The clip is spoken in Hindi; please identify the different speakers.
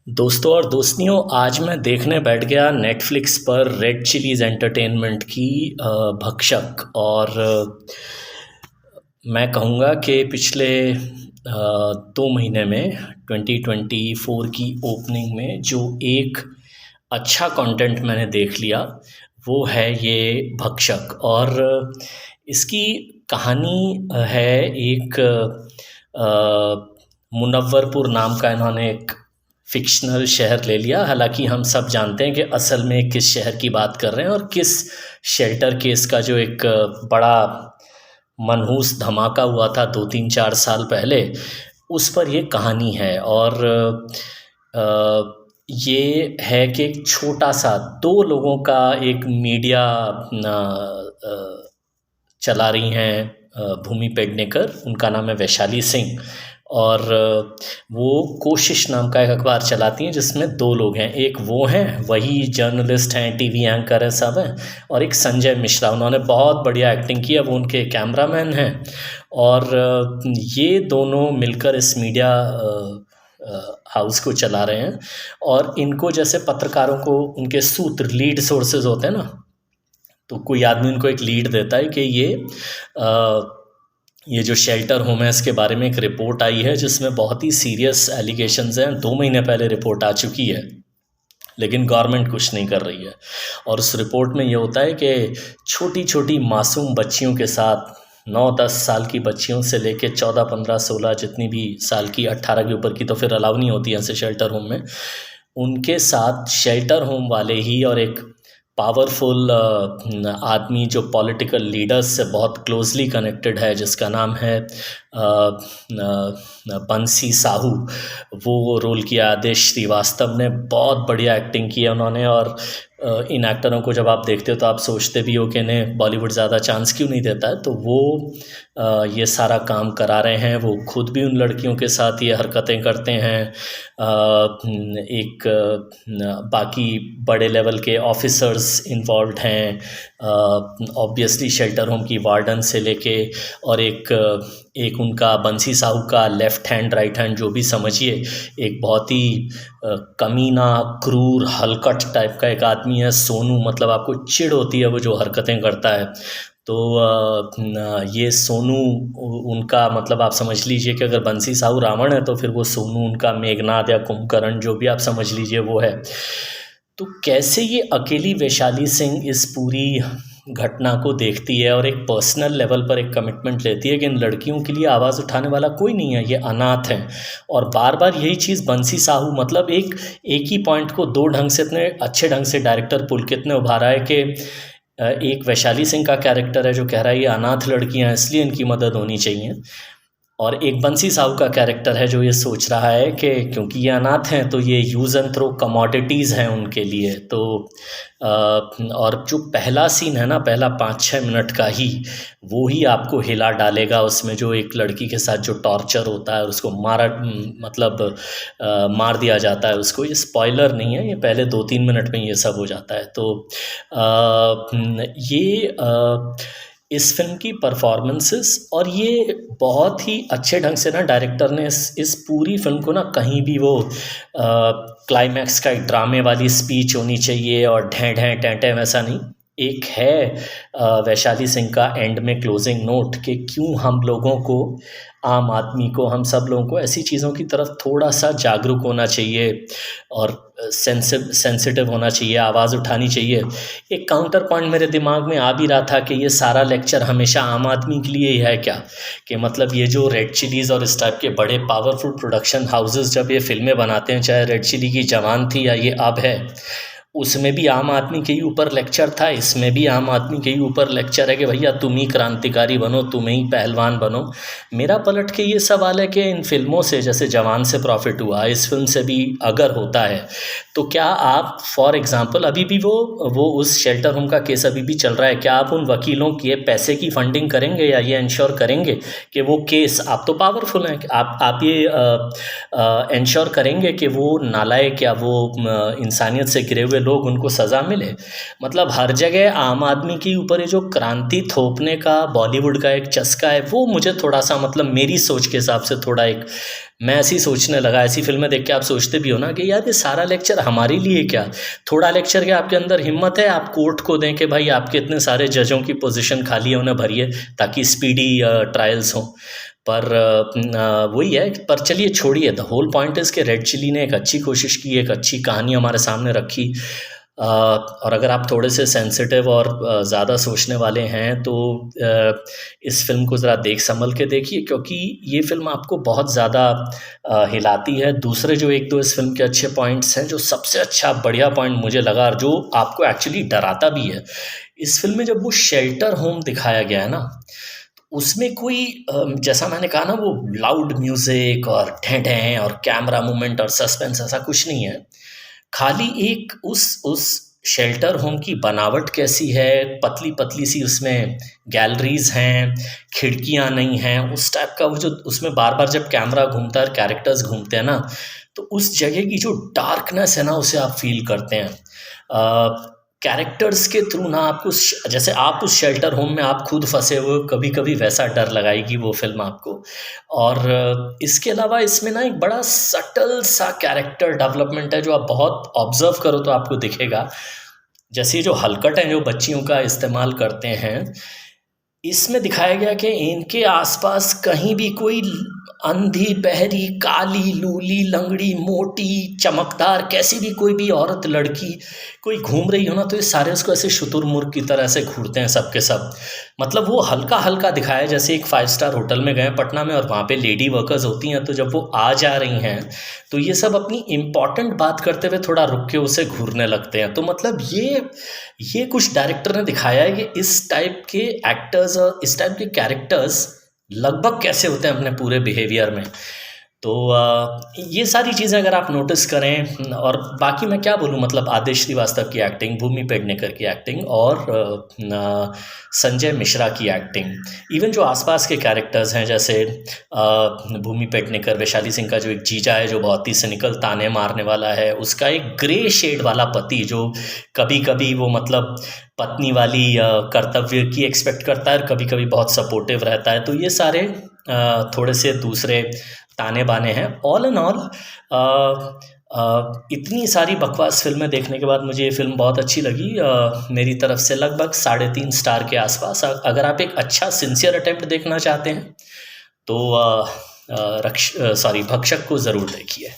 Speaker 1: दोस्तों और दोस्तियों, आज मैं देखने बैठ गया नेटफ्लिक्स पर रेड चिलीज़ एंटरटेनमेंट की भक्षक। और मैं कहूँगा कि पिछले 2 महीने में 2024 की ओपनिंग में जो एक अच्छा कंटेंट मैंने देख लिया वो है ये भक्षक। और इसकी कहानी है एक मुनव्वरपुर नाम का इन्होंने एक फ़िक्शनल शहर ले लिया। हालांकि हम सब जानते हैं कि असल में किस शहर की बात कर रहे हैं और किस शेल्टर केस का जो एक बड़ा मनहूस धमाका हुआ था 2-3-4 साल पहले, उस पर ये कहानी है। और ये है कि एक छोटा सा 2 लोगों का एक मीडिया चला रही हैं भूमि पेडनेकर, उनका नाम है वैशाली सिंह। और वो कोशिश नाम का एक अखबार चलाती हैं जिसमें 2 लोग हैं। एक वो हैं, वही जर्नलिस्ट हैं, टीवी एंकर हैं, सब हैं। और एक संजय मिश्रा, उन्होंने बहुत बढ़िया एक्टिंग की है, वो उनके कैमरामैन हैं। और ये दोनों मिलकर इस मीडिया हाउस को चला रहे हैं। और इनको जैसे पत्रकारों को उनके सूत्र लीड सोर्सेज होते हैं ना, तो कोई आदमी उनको एक लीड देता है कि ये जो शेल्टर होम है इसके बारे में एक रिपोर्ट आई है जिसमें बहुत ही सीरियस एलिगेशंस हैं। 2 महीने पहले रिपोर्ट आ चुकी है लेकिन गवर्नमेंट कुछ नहीं कर रही है। और उस रिपोर्ट में ये होता है कि छोटी छोटी मासूम बच्चियों के साथ, 9-10 साल की बच्चियों से लेके 14-15-16 जितनी भी साल की, 18 के ऊपर की तो फिर अलाउ नहीं होती ऐसे शेल्टर होम में, उनके साथ शेल्टर होम वाले ही और एक पावरफुल आदमी जो पॉलिटिकल लीडर्स से बहुत क्लोजली कनेक्टेड है, जिसका नाम है बंसी साहू, वो रोल किया आदेश श्रीवास्तव ने। बहुत बढ़िया एक्टिंग की है उन्होंने। और इन एक्टरों को जब आप देखते हो तो आप सोचते भी हो कि इन्हें बॉलीवुड ज़्यादा चांस क्यों नहीं देता है। तो वो ये सारा काम करा रहे हैं। वो खुद भी उन लड़कियों के साथ ये हरकतें करते हैं। एक बाकी बड़े लेवल के ऑफिसर्स इन्वॉल्व हैं, ऑब्वियसली शेल्टर होम की वार्डन से लेके, और एक उनका बंसी साहू का लेफ़्ट हैंड राइट हैंड जो भी समझिए, एक बहुत ही कमीना, क्रूर, हलकट टाइप का एक आदमी है सोनू। मतलब आपको चिढ़ होती है वो जो हरकतें करता है। तो ये सोनू उनका, मतलब आप समझ लीजिए कि अगर बंसी साहू रावण है तो फिर वो सोनू उनका मेघनाद या कुंभकर्ण जो भी आप समझ लीजिए वो है। तो कैसे ये अकेली वैशाली सिंह इस पूरी घटना को देखती है और एक पर्सनल लेवल पर एक कमिटमेंट लेती है कि इन लड़कियों के लिए आवाज़ उठाने वाला कोई नहीं है, ये अनाथ हैं। और बार बार यही चीज़ बंसी साहू, मतलब एक ही पॉइंट को 2 ढंग से, इतने अच्छे ढंग से डायरेक्टर पुलकित ने उभारा है कि एक वैशाली सिंह का कैरेक्टर है जो कह रहा है ये अनाथ लड़कियां हैं इसलिए इनकी मदद होनी चाहिए, और एक बंसी साहू का कैरेक्टर है जो ये सोच रहा है कि क्योंकि ये अनाथ हैं तो ये यूज़ एंड थ्रो कमोडिटीज़ हैं उनके लिए। तो और जो पहला सीन है ना, पहला 5-6 मिनट का ही, वो ही आपको हिला डालेगा। उसमें जो एक लड़की के साथ जो टॉर्चर होता है और उसको मार दिया जाता है उसको, ये स्पॉइलर नहीं है, ये पहले 2-3 मिनट में ये सब हो जाता है। तो ये इस फिल्म की परफॉर्मेंसेस, और ये बहुत ही अच्छे ढंग से ना डायरेक्टर ने इस पूरी फिल्म को ना, कहीं भी वो क्लाइमैक्स का एक ड्रामे वाली स्पीच होनी चाहिए और ढें ढें टें टें वैसा नहीं। एक है वैशाली सिंह का एंड में क्लोजिंग नोट कि क्यों हम लोगों को, आम आदमी को, हम सब लोगों को ऐसी चीज़ों की तरफ थोड़ा सा जागरूक होना चाहिए और सेंसिटिव होना चाहिए, आवाज़ उठानी चाहिए। एक काउंटर पॉइंट मेरे दिमाग में आ भी रहा था कि ये सारा लेक्चर हमेशा आम आदमी के लिए ही है क्या, कि मतलब ये जो रेड चिलीज़ और इस टाइप के बड़े पावरफुल प्रोडक्शन हाउसेस जब ये फिल्में बनाते हैं, चाहे रेड चिली की जवान थी या ये अब है, उसमें भी आम आदमी के ही ऊपर लेक्चर था, इसमें भी आम आदमी के ही ऊपर लेक्चर है कि भैया तुम ही क्रांतिकारी बनो, तुम ही पहलवान बनो। मेरा पलट के ये सवाल है कि इन फिल्मों से, जैसे जवान से प्रॉफिट हुआ, इस फिल्म से भी अगर होता है तो क्या आप, फॉर एग्जांपल, अभी भी वो उस शेल्टर होम का केस अभी भी चल रहा है, क्या आप उन वकीलों के पैसे की फंडिंग करेंगे या ये इंश्योर करेंगे कि वो केस, आप तो पावरफुल हैं, आप ये इंश्योर करेंगे कि वो नालायक या वो इंसानियत से गिरे हुए हुए लोग उनको सज़ा मिले। मतलब हर जगह आम आदमी के ऊपर ये जो क्रांति थोपने का बॉलीवुड का एक चस्का है, वो मुझे थोड़ा सा मतलब मेरी सोच के हिसाब से थोड़ा एक मैं ऐसी सोचने लगा। ऐसी फिल्में देख के आप सोचते भी हो ना कि यार ये सारा लेक्चर हमारे लिए क्या, थोड़ा लेक्चर क्या आपके अंदर हिम्मत है आप कोर्ट को दें कि भाई आपके इतने सारे जजों की पोजीशन खाली है उन्हें भरिए ताकि स्पीडी ट्रायल्स हों। पर वही है। पर चलिए छोड़िए, द होल पॉइंट इज़ कि रेड चिली ने एक अच्छी कोशिश की, एक अच्छी कहानी हमारे सामने रखी। और अगर आप थोड़े से सेंसिटिव और ज़्यादा सोचने वाले हैं तो इस फिल्म को ज़रा देख संभल के देखिए, क्योंकि ये फिल्म आपको बहुत ज़्यादा हिलाती है। दूसरे जो एक दो इस फिल्म के अच्छे पॉइंट्स हैं, जो सबसे अच्छा बढ़िया पॉइंट मुझे लगा और जो आपको एक्चुअली डराता भी है, इस फिल्म में जब वो शेल्टर होम दिखाया गया है ना, उसमें कोई जैसा मैंने कहा ना, वो लाउड म्यूज़िक और ढें और कैमरा मूवमेंट और सस्पेंस ऐसा कुछ नहीं है। खाली एक उस शेल्टर होम की बनावट कैसी है, पतली पतली सी उसमें गैलरीज हैं, खिड़कियां नहीं हैं, उस टाइप का वो जो उसमें बार बार जब कैमरा घूमता है और कैरेक्टर्स घूमते हैं ना, तो उस जगह की जो डार्कनेस है ना उसे आप फील करते हैं कैरेक्टर्स के थ्रू ना। आपको जैसे आप उस शेल्टर होम में आप खुद फंसे हुए, कभी कभी वैसा डर लगाएगी वो फिल्म आपको। और इसके अलावा इसमें ना एक बड़ा सटल सा कैरेक्टर डेवलपमेंट है जो आप बहुत ऑब्जर्व करो तो आपको दिखेगा। जैसे ये जो हलकट हैं जो बच्चियों का इस्तेमाल करते हैं, इसमें दिखाया गया कि इनके आसपास कहीं भी कोई अंधी बहरी काली लूली लंगड़ी मोटी चमकदार कैसी भी कोई भी औरत लड़की कोई घूम रही हो ना, तो ये सारे उसको ऐसे शुतुरमुर्ग की तरह से घूरते हैं सब के सब। मतलब वो हल्का हल्का दिखाया जैसे एक 5 स्टार होटल में गए पटना में और वहाँ पे लेडी वर्कर्स होती हैं, तो जब वो आ जा रही हैं तो ये सब अपनी इम्पॉर्टेंट बात करते हुए थोड़ा रुक के उसे घूरने लगते हैं। तो मतलब ये कुछ डायरेक्टर ने दिखाया है कि इस टाइप के एक्टर्स और इस टाइप के कैरेक्टर्स लगभग कैसे होते हैं अपने पूरे बिहेवियर में। तो ये सारी चीज़ें अगर आप नोटिस करें, और बाकी मैं क्या बोलूँ, मतलब आदेश श्रीवास्तव की एक्टिंग, भूमि पेडनेकर की एक्टिंग और संजय मिश्रा की एक्टिंग, इवन जो आसपास के कैरेक्टर्स हैं जैसे भूमि पेडनेकर, वैशाली सिंह का जो एक जीजा है जो बहुत ही सिनिकल ताने मारने वाला है, उसका एक ग्रे शेड वाला पति जो कभी कभी वो मतलब पत्नी वाली कर्तव्य की एक्सपेक्ट करता है और कभी कभी बहुत सपोर्टिव रहता है। तो ये सारे थोड़े से दूसरे ताने बाने हैं। ऑल एंड ऑल इतनी सारी बकवास फिल्में देखने के बाद मुझे ये फिल्म बहुत अच्छी लगी। मेरी तरफ से लगभग 3.5 स्टार के आसपास। अगर आप एक अच्छा सिंसियर अटेम्प्ट देखना चाहते हैं तो भक्षक को ज़रूर देखिए।